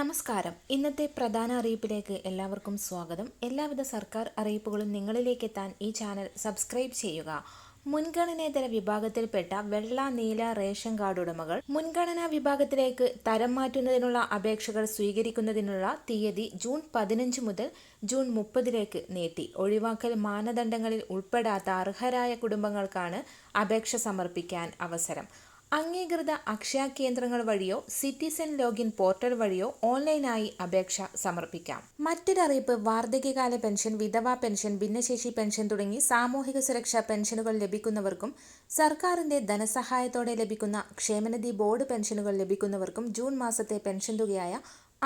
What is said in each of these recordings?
നമസ്കാരം. ഇന്നത്തെ പ്രധാന അറിയിപ്പിലേക്ക് എല്ലാവർക്കും സ്വാഗതം. എല്ലാവിധ സർക്കാർ അറിയിപ്പുകളും നിങ്ങളിലേക്ക് എത്താൻ ഈ ചാനൽ സബ്സ്ക്രൈബ് ചെയ്യുക. മുൻഗണനേതര വിഭാഗത്തിൽപ്പെട്ട വെള്ള, നീല റേഷൻ കാർഡ് ഉടമകൾ മുൻഗണനാ വിഭാഗത്തിലേക്ക് തരം മാറ്റുന്നതിനുള്ള അപേക്ഷകൾ സ്വീകരിക്കുന്നതിനുള്ള തീയതി ജൂൺ 15 മുതൽ ജൂൺ 30 നീട്ടി. ഒഴിവാക്കൽ മാനദണ്ഡങ്ങളിൽ ഉൾപ്പെടാത്ത അർഹരായ കുടുംബങ്ങൾക്കാണ് അപേക്ഷ സമർപ്പിക്കാൻ അവസരം. അംഗീകൃത അക്ഷയ കേന്ദ്രങ്ങൾ വഴിയോ സിറ്റിസൺ ലോഗിൻ പോർട്ടൽ വഴിയോ ഓൺലൈനായി അപേക്ഷ സമർപ്പിക്കാം. മറ്റൊരറിയിപ്പ്, വാർദ്ധക്യകാല പെൻഷൻ, വിധവാ പെൻഷൻ, ഭിന്നശേഷി പെൻഷൻ തുടങ്ങി സാമൂഹിക സുരക്ഷാ പെൻഷനുകൾ ലഭിക്കുന്നവർക്കും സർക്കാരിന്റെ ധനസഹായത്തോടെ ലഭിക്കുന്ന ക്ഷേമനിധി ബോർഡ് പെൻഷനുകൾ ലഭിക്കുന്നവർക്കും ജൂൺ മാസത്തെ പെൻഷൻ തുകയായ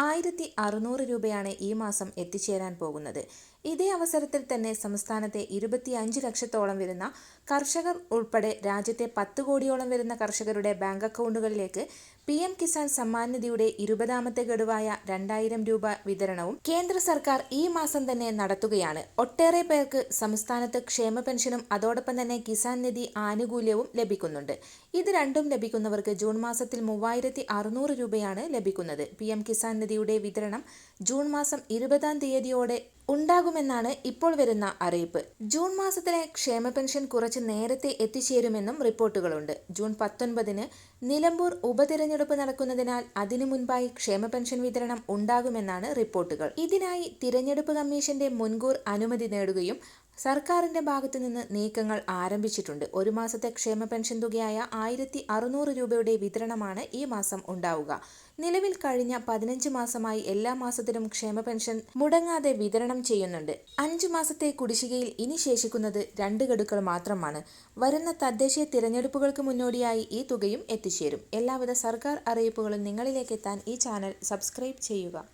1600 രൂപയാണ് ഈ മാസം എത്തിച്ചേരാൻ പോകുന്നത്. ഇതേ അവസരത്തിൽ തന്നെ സംസ്ഥാനത്തെ 25 ലക്ഷത്തോളം വരുന്ന കർഷകർ ഉൾപ്പെടെ രാജ്യത്തെ 10 കോടിയോളം വരുന്ന കർഷകരുടെ ബാങ്ക് അക്കൗണ്ടുകളിലേക്ക് PM കിസാൻ സമ്മാൻ നിധിയുടെ 20ാമത്തെ ഗഡുവായ 2000 രൂപ വിതരണവും കേന്ദ്ര സർക്കാർ ഈ മാസം തന്നെ നടത്തുകയാണ്. ഒട്ടേറെ പേർക്ക് സംസ്ഥാനത്ത് ക്ഷേമ പെൻഷനും അതോടൊപ്പം തന്നെ കിസാൻ നിധി ആനുകൂല്യവും ലഭിക്കുന്നുണ്ട്. ഇത് രണ്ടും ലഭിക്കുന്നവർക്ക് ജൂൺ മാസത്തിൽ 3600 രൂപയാണ് ലഭിക്കുന്നത്. PM കിസാൻ നിധിയുടെ വിതരണം ജൂൺ മാസം 20ാം തീയതിയോടെ ഉണ്ടാകുമെന്നാണ് ഇപ്പോൾ വരുന്ന അറിയിപ്പ്. ജൂൺ മാസത്തിലെ ക്ഷേമ പെൻഷൻ കുറച്ച് നേരത്തെ എത്തിച്ചേരുമെന്നും റിപ്പോർട്ടുകളുണ്ട്. ജൂൺ 19 നിലമ്പൂർ ഉപതിരഞ്ഞെടുപ്പ് നടക്കുന്നതിനാൽ അതിനു മുൻപായി ക്ഷേമ പെൻഷൻ വിതരണം ഉണ്ടാകുമെന്നാണ് റിപ്പോർട്ടുകൾ. ഇതിനായി തിരഞ്ഞെടുപ്പ് കമ്മീഷന്റെ മുൻകൂർ അനുമതി നേടുകയും സർക്കാരിന്റെ ഭാഗത്തു നിന്ന് നീക്കങ്ങൾ ആരംഭിച്ചിട്ടുണ്ട്. ഒരു മാസത്തെ ക്ഷേമ പെൻഷൻ തുകയായ 1600 രൂപയുടെ വിതരണമാണ് ഈ മാസം ഉണ്ടാവുക. നിലവിൽ കഴിഞ്ഞ 15 മാസമായി എല്ലാ മാസത്തിലും ക്ഷേമ പെൻഷൻ മുടങ്ങാതെ വിതരണം ചെയ്യുന്നുണ്ട്. 5 മാസത്തെ കുടിശ്ശികയിൽ ഇനി ശേഷിക്കുന്നത് 2 ഗഡുക്കൾ മാത്രമാണ്. വരുന്ന തദ്ദേശീയ തിരഞ്ഞെടുപ്പുകൾക്ക് മുന്നോടിയായി ഈ തുകയും എത്തിച്ചേരും. എല്ലാവിധ സർക്കാർ അറിയിപ്പുകളും നിങ്ങളിലേക്ക് എത്താൻ ഈ ചാനൽ സബ്സ്ക്രൈബ് ചെയ്യുക.